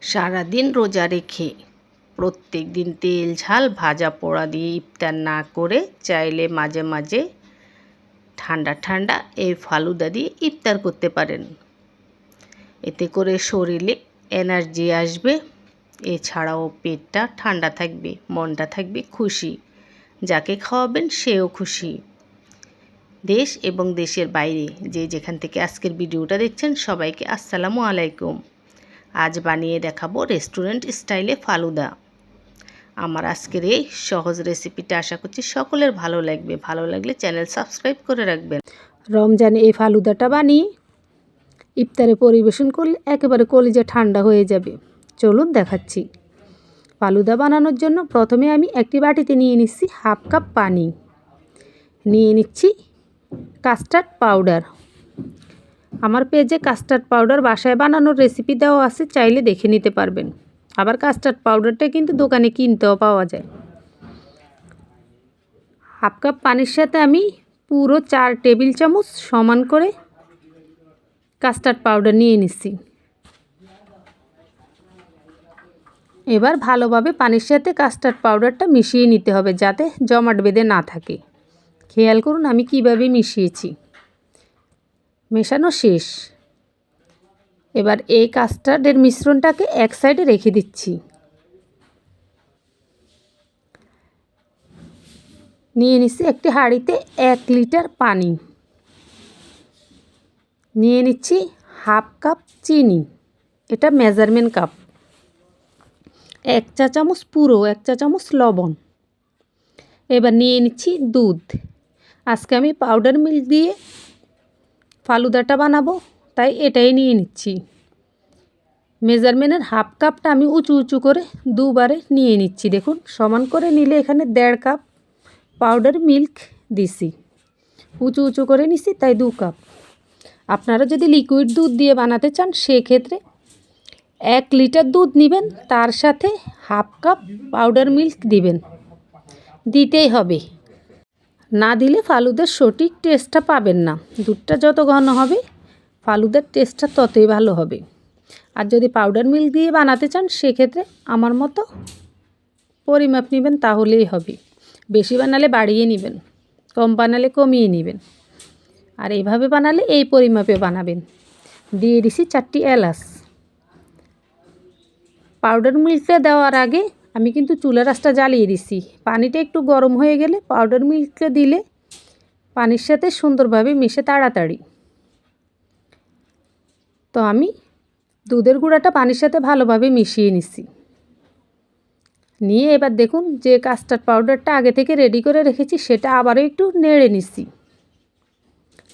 সারাদিন রোজা রেখে প্রত্যেক দিন তেল ঝাল ভাজা পোড়া দিয়ে ইফতার না করে চাইলে মাঝে মাঝে ঠান্ডা ঠান্ডা এই ফালুদা দিয়ে ইফতার করতে পারেন। এতে করে শরীরে এনার্জি আসবে, এছাড়াও পেটটা ঠান্ডা থাকবে, মনটা থাকবে খুশি, যাকে খাওয়াবেন সেও খুশি। দেশ এবং দেশের বাইরে যে যেখান থেকে আজকের ভিডিওটা দেখছেন সবাইকে আসসালামু আলাইকুম। আজ বানিয়ে দেখাবো রেস্টুরেন্ট স্টাইলে ফালুদা। আমার আজকের এই সহজ রেসিপিটা আশা করছি সকলের ভালো লাগবে। ভালো লাগলে চ্যানেল সাবস্ক্রাইব করে রাখবেন। রমজানে এই ফালুদাটা বানিয়ে ইফতারে পরিবেশন করলে একেবারে কলিজা ঠান্ডা হয়ে যাবে। চলুন দেখাচ্ছি। ফালুদা বানানোর জন্য প্রথমে আমি একটি বাটিতে নিয়ে নিচ্ছি হাফ কাপ পানি, নিয়ে নিচ্ছি কাস্টার্ড পাউডার। আমার পেজে কাস্টার্ড পাউডার বাসায় বানানোর রেসিপি দেওয়া আছে, চাইলে দেখে নিতে পারবেন। আবার কাস্টার্ড পাউডারটা কিন্তু দোকানে কিনতেও পাওয়া যায়। হাফ কাপ পানির সাথে আমি পুরো 4 টেবিল চামচ সমান করে কাস্টার্ড পাউডার নিয়ে নিচ্ছি। এবার ভালোভাবে পানির সাথে কাস্টার্ড পাউডারটা মিশিয়ে নিতে হবে, যাতে জমাট বেঁধে না থাকে। খেয়াল করুন আমি কিভাবে মিশিয়েছি। মেশানো শেষ। এবার এই কাস্টার্ডের মিশ্রণটাকে এক সাইডে রেখে দিচ্ছি। নিয়ে নিচ্ছি একটি হাঁড়িতে 1 লিটার পানি, নিয়ে নিচ্ছি হাফ কাপ চিনি, এটা মেজারমেন্ট কাপ, 1 চা চামচ পুরো 1 চা চামচ লবণ। এবার নিয়ে নিচ্ছি দুধ। আজকে আমি পাউডার মিল্ক দিয়ে ফালুদাটা বানাবো, তাই এটাই নিয়ে নিচ্ছি। মেজারমেন্টের হাফ কাপটা আমি উঁচু উঁচু করে দুবারে নিয়ে নিচ্ছি। দেখুন সমান করে নিলে এখানে 1.5 কাপ পাউডার মিল্ক দিছি, উঁচু উঁচু করে নিছি, তাই 2 কাপ। আপনারা যদি লিকুইড দুধ দিয়ে বানাতে চান সেক্ষেত্রে 1 লিটার দুধ নেবেন, তার সাথে হাফ কাপ পাউডার মিল্ক দিবেন, দিতেই হবে। না দিলে ফালুদার সঠিক টেস্টটা পাবেন না। দুধটা যত ঘন হবে ফালুদার টেস্টটা ততই ভালো হবে। আর যদি পাউডার মিল্ক দিয়ে বানাতে চান সেক্ষেত্রে আমার মতো পরিমাপ নেবেন, তাহলেই হবে। বেশি বানালে বাড়িয়ে নেবেন, কম বানালে কমিয়ে নেবেন। আর এইভাবে বানালে এই পরিমাপে বানাবেন। দিয়ে দিছি 4টি এলাচ। পাউডার মিল্কটা দেওয়ার আগে আমি কিন্তু চুলার আঁচটা জ্বালিয়ে দিছি। পানিটা একটু গরম হয়ে গেলে পাউডার মিল্কটা দিলে পানির সাথে সুন্দরভাবে মিশে তাড়াতাড়ি। তো আমি দুধের গুঁড়াটা পানির সাথে ভালোভাবে মিশিয়ে নিচ্ছি। নিয়ে এবার দেখুন যে কাস্টার্ড পাউডারটা আগে থেকে রেডি করে রেখেছি সেটা আবারও একটু নেড়ে নিচ্ছি।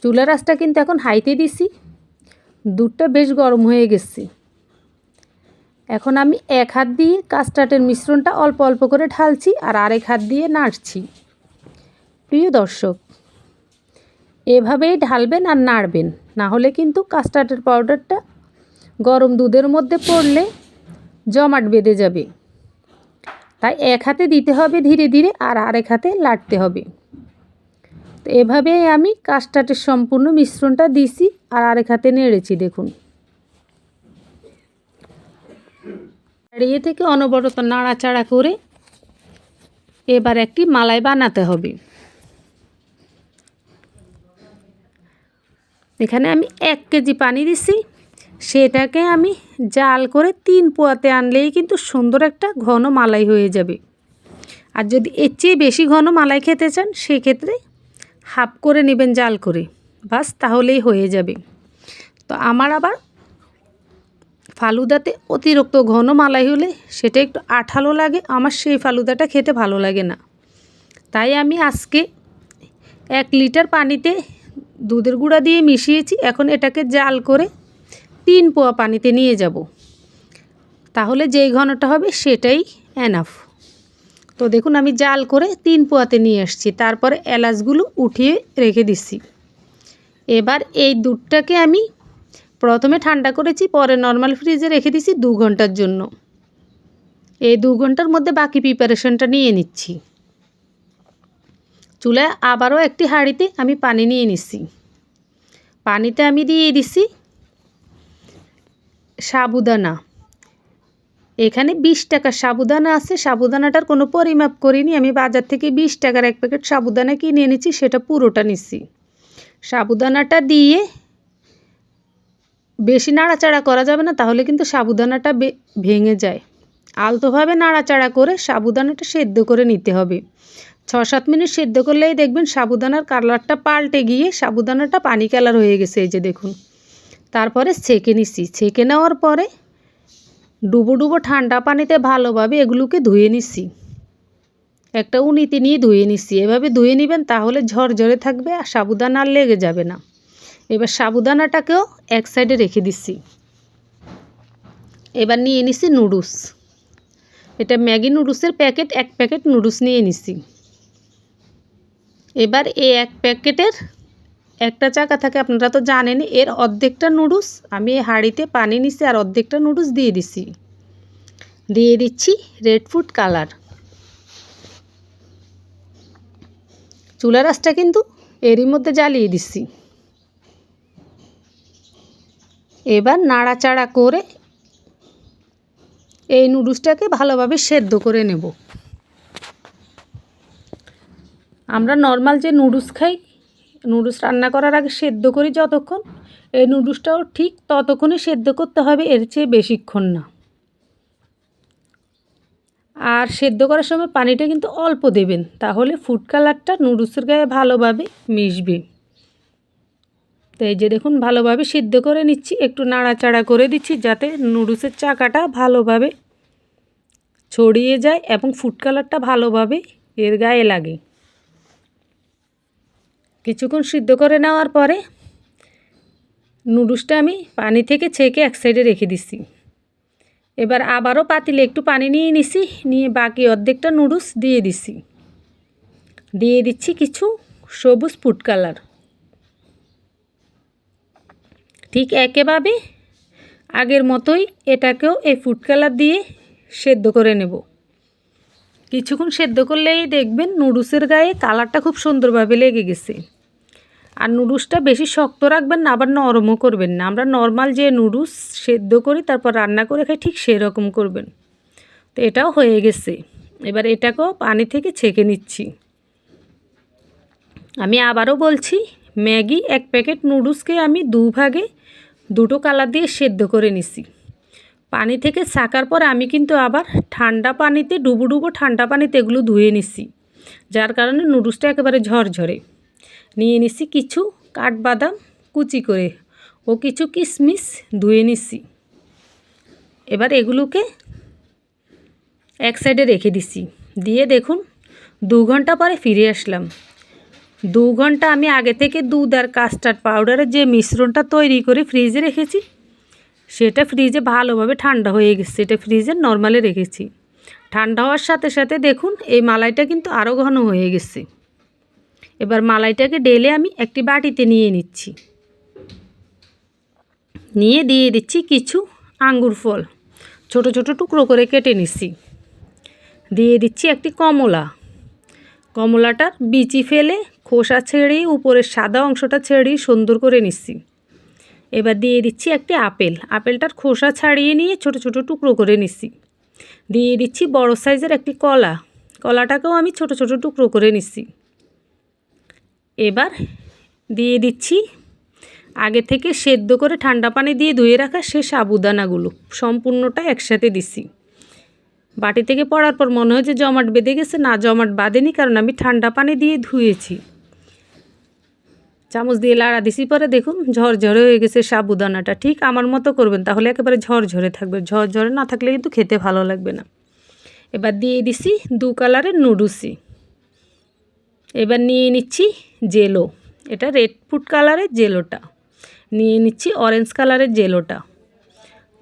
চুলার আঁচটা কিন্তু এখন হাইতে দিছি। দুধটা বেশ গরম হয়ে গেছে। এখন আমি এক হাত দিয়ে কাস্টার্ডের মিশ্রণটা অল্প অল্প করে ঢালছি, আর আরেক হাত দিয়ে নাড়ছি। প্রিয় দর্শক, এভাবেই ঢালবেন আর নাড়বেন, না হলে কিন্তু কাস্টার্ডের পাউডারটা গরম দুধের মধ্যে পড়লে জমাট বেঁধে যাবে। তাই এক হাতে দিতে হবে ধীরে ধীরে, আর আরেক হাতে লাড়তে হবে। তো এভাবেই আমি কাস্টার্ডের সম্পূর্ণ মিশ্রণটা দিছি আর আরেক হাতে নেড়েছি। দেখুন এ থেকে অনবরত নাড়াচাড়া করে এবার একটি মালাই বানাতে হবে। এখানে আমি 1 কেজি পানি দিছি, সেটাকে আমি জাল করে 3 পোয়াতে আনলেই কিন্তু সুন্দর একটা ঘন মালাই হয়ে যাবে। আর যদি এর চেয়ে বেশি ঘন মালাই খেতে চান সেক্ষেত্রে হাফ করে নেবেন জাল করে, বাস তাহলেই হয়ে যাবে। তো আমার আবার ফালুদাতে অতিরিক্ত ঘন মালাই হলে সেটা একটু আঠালো লাগে, আমার সেই ফালুদাটা খেতে ভালো লাগে না। তাই আমি আজকে 1 লিটার পানিতে দুধের গুঁড়া দিয়ে মিশিয়েছি। এখন এটাকে জাল করে 3 পোয়া পানিতে নিয়ে যাব, তাহলে যেই ঘনটা হবে সেটাই এনাফ। তো দেখুন আমি জাল করে 3 পোয়াতে নিয়ে আসছি, তারপরে এলাচগুলো উঠিয়ে রেখে দিচ্ছি। এবার এই দুধটাকে আমি প্রথমে ঠান্ডা করেছি, পরে নর্মাল ফ্রিজে রেখে দিছি 2 ঘন্টার জন্য। এই 2 ঘন্টার মধ্যে বাকি প্রিপারেশনটা নিয়ে নিচ্ছি। চুলায় আবারও একটি হাঁড়িতে আমি পানি নিয়ে নিচ্ছি। পানিতে আমি দিয়ে দিছি সাবুদানা, এখানে 20 টাকার সাবুদানা আছে, সাবুদানাটার কোনো পরিমাপ করিনি, আমি বাজার থেকে 20 টাকার এক প্যাকেট সাবুদানা কিনে এনেছি, সেটা পুরোটা নিছি। সাবুদানাটা দিয়ে বেশি নাড়াচাড়া করা যাবে না, তাহলে কিন্তু সাবুদানাটা ভেঙে যায়। আলতোভাবে নাড়াচাড়া করে সাবুদানাটা সেদ্ধ করে নিতে হবে। 6-7 মিনিট সেদ্ধ করলেই দেখবেন সাবুদানার কালারটা পাল্টে গিয়ে সাবুদানাটা পানি কালার হয়ে গেছে, এই যে দেখুন। তারপরে ছেঁকে নিছি, ছেঁকে নেওয়ার পরে ডুবো ডুবো ঠান্ডা পানিতে ভালোভাবে এগুলোকে ধুয়ে নিছি। একটা উনিতে নিয়ে ধুয়ে নিছি, এভাবে ধুয়ে নেবেন, তাহলে ঝরঝরে থাকবে আর সাবুদানা আর লেগে যাবে না। এবার সাবুদানাটাকেও এক সাইডে রেখে দিচ্ছি। এবার নিয়ে নিছি নুডলস। এটা ম্যাগি নুডলসের প্যাকেট, 1 প্যাকেট নুডলস নিয়ে নিছি। এবার এই 1 প্যাকেটের একটা চাকা থাকে, আপনারা তো জানেন, এর অর্ধেকটা নুডলস আমি এই হাঁড়িতে পানি নিছি আর অর্ধেকটা নুডলস দিয়ে দিছি। দিয়ে দিচ্ছি রেড ফুড কালার। চুলার আঁচটা কিন্তু এরই মধ্যে জ্বালিয়ে দিচ্ছি। এবার নাড়াচাড়া করে এই নুডলসটাকে ভালোভাবে সেদ্ধ করে নেব। আমরা নর্মাল যে নুডলস খাই, নুডলস রান্না করার আগে সেদ্ধ করি যতক্ষণ, এই নুডলসটাও ঠিক ততক্ষণই সেদ্ধ করতে হবে, এর চেয়ে বেশিক্ষণ না। আর সেদ্ধ করার সময় পানিটা কিন্তু অল্প দেবেন, তাহলে ফুড কালারটা নুডলসের গায়ে ভালোভাবে মিশবে। তো এই যে দেখুন ভালোভাবে সিদ্ধ করে নিচ্ছি, একটু নাড়াচাড়া করে দিচ্ছি যাতে নুডলসের চাকাটা ভালোভাবে ছড়িয়ে যায় এবং ফুড কালারটা ভালোভাবে এর গায়ে লাগে। কিছুক্ষণ সিদ্ধ করে নেওয়ার পরে নুডলসটা আমি পানি থেকে ছেঁকে এক সাইডে রেখে দিচ্ছি। এবার আবারও পাতিলে একটু পানি নিয়ে নিছি, নিয়ে বাকি অর্ধেকটা নুডলস দিয়ে দিছি। দিয়ে দিচ্ছি কিছু সবুজ ফুড কালার। ঠিক একইভাবে আগের মতোই এটাকেও এই ফুড কালার দিয়ে সেদ্ধ করে নেব। কিছুক্ষণ সেদ্ধ করলেই দেখবেন নুডলসের গায়ে কালারটা খুব সুন্দরভাবে লেগে গেছে। আর নুডলসটা বেশি শক্ত রাখবেন না, আবার নরমও করবেন না। আমরা নর্মাল যে নুডলস সেদ্ধ করি তারপর রান্না করে খাই, ঠিক সেরকম করবেন। তো এটাও হয়ে গেছে। এবার এটাকেও পানি থেকে ছেঁকে নিচ্ছি। আমি আবারও বলছি, ম্যাগি 1 প্যাকেট নুডলসকে আমি 2 ভাগে 2টো কালার দিয়ে সেদ্ধ করে নিছি। পানি থেকে ছাকার পর আমি কিন্তু আবার ঠান্ডা পানিতে ডুবো ডুবো ঠান্ডা পানিতে এগুলো ধুয়ে নিছি, যার কারণে নুডলসটা একেবারে ঝরঝরে। নিয়ে নিছি কিছু কাঠবাদাম কুচি করে ও কিছু কিশমিশ ধুয়ে নিছি। এবার এগুলোকে এক সাইডে রেখে দিছি। দিয়ে দেখুন 2 ঘন্টা পরে ফিরে আসলাম। 2 ঘন্টা আমি আগে থেকে দুধ আর কাস্টার্ড পাউডারের যে মিশ্রণটা তৈরি করে ফ্রিজে রেখেছি, সেটা ফ্রিজে ভালোভাবে ঠান্ডা হয়ে গেছে। এটা ফ্রিজে নর্মালে রেখেছি। ঠান্ডা হওয়ার সাথে সাথে দেখুন এই মালাইটা কিন্তু আরও ঘন হয়ে গেছে। এবার মালাইটাকে ঢেলে আমি একটি বাটিতে নিয়ে নিচ্ছি। নিয়ে দিয়ে দিচ্ছি কিছু আঙ্গুর ফল, ছোট ছোট টুকরো করে কেটে নিচ্ছি। দিয়ে দিচ্ছি একটি কমলা। কমলাটার বিচি ফেলে খোসা ছেড়িয়ে উপরের সাদা অংশটা ছেড়িয়ে সুন্দর করে নিচ্ছি। এবার দিয়ে দিচ্ছি একটি আপেল। আপেলটার খোসা ছাড়িয়ে নিয়ে ছোট ছোট টুকরো করে নিচ্ছি। দিয়ে দিচ্ছি বড় সাইজের একটি কলা। কলাটাকেও আমি ছোট ছোট টুকরো করে নিচ্ছি। এবার দিয়ে দিচ্ছি আগে থেকে সেদ্ধ করে ঠান্ডা পানি দিয়ে ধুয়ে রাখা সে সাবুদানাগুলো, সম্পূর্ণটা একসাথে দিছি। বাটি থেকে পড়ার পর মনে হয় যে জমাট বেঁধে গেছে, না জমাট বাঁধেনি, কারণ আমি ঠান্ডা পানি দিয়ে ধুয়েছি। চামচ দিয়ে লাড়া দিছি, পরে দেখুন ঝরঝরে হয়ে গেছে সাবুদানাটা। ঠিক আমার মতো করবেন, তাহলে একেবারে ঝরঝরে থাকবে। ঝরঝরে না থাকলে কিন্তু খেতে ভালো লাগবে না। এবার দিয়ে দিছি 2 কালারের নুডলসই। এবার নিয়ে নিচ্ছি জেলো। এটা রেড ফুড কালারের জেলোটা। নিয়ে নিচ্ছি অরেঞ্জ কালারের জেলোটা।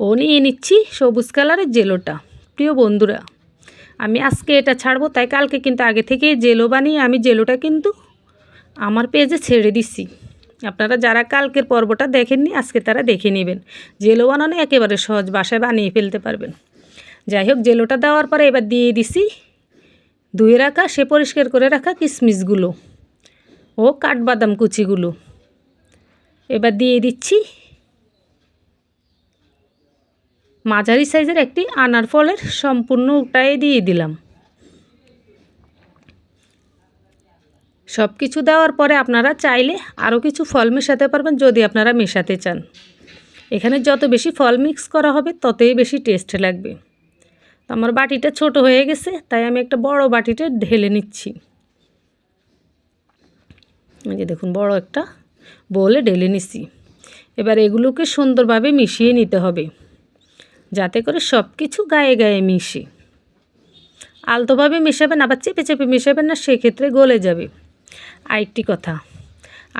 ও নিয়ে নিচ্ছি সবুজ কালারের জেলোটা। প্রিয় বন্ধুরা, আমি আজকে এটা ছাড়বো, তাই কালকে কিন্তু আগে থেকে জেলো বানিয়ে আমি জেলোটা কিন্তু আমার পেজে ছেড়ে দিচ্ছি। আপনারা যারা কালকের পর্বটা দেখেননি, আজকে তারা দেখে নেবেন। জেলো বানানো একেবারে সহজ, বাসায় বানিয়ে ফেলতে পারবেন। যাই হোক, জেলোটা দেওয়ার পরে এবার দিয়ে দিছি ধুয়ে রাখা সে পরিষ্কার করে রাখা কিশমিশগুলো ও কাঠবাদাম কুচিগুলো। এবার দিয়ে দিচ্ছি মাঝারি সাইজের একটি আনার ফলের সম্পূর্ণটাই দিয়ে দিলাম। সব কিছু দেওয়ার পরে আপনারা চাইলে আরও কিছু ফল মেশাতে পারবেন যদি আপনারা মেশাতে চান। এখানে যত বেশি ফল মিক্স করা হবে ততই বেশি টেস্ট লাগবে। তো আমার বাটিটা ছোট হয়ে গেছে, তাই আমি একটা বড় বাটিতে ঢেলে নিচ্ছি। এই যে দেখুন, বড় একটা বোলে ঢেলে নিচ্ছি। এবার এগুলোকে সুন্দরভাবে মিশিয়ে নিতে হবে যাতে করে সব কিছু গায়ে গায়ে মিশে। আলতোভাবে মেশাবেন, আবার চেপে চেপে মেশাবেন না, সেক্ষেত্রে গলে যাবে। আরেকটি কথা,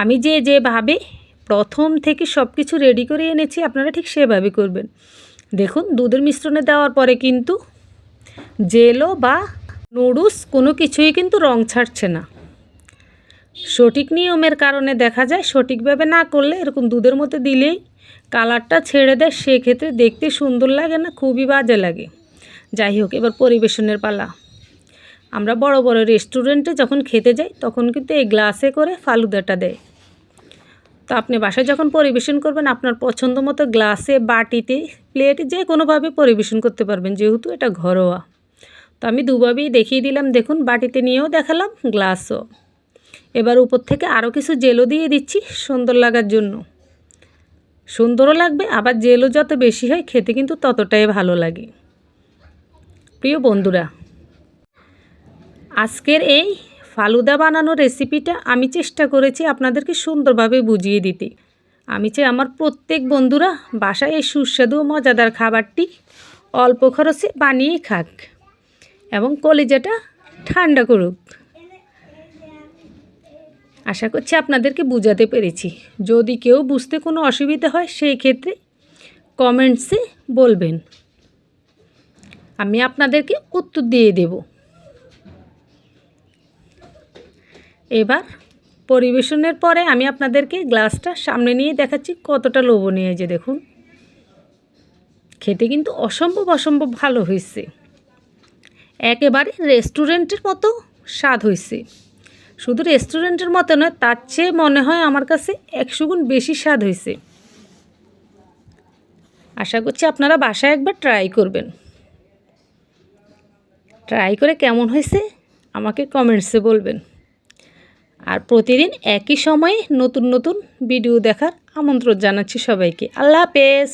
আমি যেভাবে প্রথম থেকে সব কিছু রেডি করে এনেছি আপনারা ঠিক সেভাবে করবেন। দেখুন, দুধের মিশ্রণে দেওয়ার পরে কিন্তু জেলো বা নুডলস কোনো কিছুই কিন্তু রং ছাড়ছে না। সঠিক নিয়মের কারণে দেখা যায় সঠিকভাবে না করলে এরকম দুধের মধ্যে দিলেই কালারটা ছেড়ে দেয়, সেক্ষেত্রে দেখতে সুন্দর লাগে না, খুবই বাজে লাগে। যাই হোক, এবার পরিবেশনের পালা। আমরা বড় বড় রেস্টুরেন্টে যখন খেতে যাই তখন কিন্তু এই গ্লাসে করে ফালুদাটা দেয়। তো আপনি বাসায় যখন পরিবেশন করবেন আপনার পছন্দ মতো গ্লাসে, বাটিতে, প্লেটে যে কোনোভাবে পরিবেশন করতে পারবেন, যেহেতু এটা ঘরোয়া। তো আমি দুভাবেই দেখিয়ে দিলাম। দেখুন, বাটিতে নিয়েও দেখালাম, গ্লাসও। এবার উপর থেকে আরও কিছু জেলো দিয়ে দিচ্ছি সুন্দর লাগার জন্য। সুন্দরও লাগবে, আবার জেলো যত বেশি হয় খেতে কিন্তু ততটাই ভালো লাগে। প্রিয় বন্ধুরা, আজকের এই ফালুদা বানানোর রেসিপিটা আমি চেষ্টা করেছি আপনাদেরকে সুন্দরভাবে বুঝিয়ে দিতে। আমি চাই আমার প্রত্যেক বন্ধুরা বাসায় এই সুস্বাদু ও মজাদার খাবারটি অল্প খরচে বানিয়ে খাক এবং কলিজাটা ঠান্ডা করুক। আশা করছি আপনাদেরকে বোঝাতে পেরেছি। যদি কেউ বুঝতে কোনো অসুবিধা হয় সেই ক্ষেত্রে কমেন্টসে বলবেন, আমি আপনাদেরকে উত্তর দিয়ে দেব। এবার পরিবেশনের পরে আমি আপনাদেরকে গ্লাসটা সামনে নিয়ে দেখাচ্ছি কতটা লোভনীয়। যে দেখুন, খেতে কিন্তু অসম্ভব ভালো হয়েছে, একেবারে রেস্টুরেন্টের মতো স্বাদ হয়েছে। শুধু রেস্টুরেন্টের মতো নয়, তার চেয়ে মনে হয় আমার কাছে 100 গুণ বেশি স্বাদ হয়েছে। আশা করছি আপনারা বাসায় একবার ট্রাই করবেন। ট্রাই করে কেমন হয়েছে আমাকে কমেন্টসে বলবেন। আর প্রতিদিন একই সময়ে নতুন নতুন ভিডিও দেখার আমন্ত্রণ জানাচ্ছি সবাইকে। আল্লাহ হাফেজ।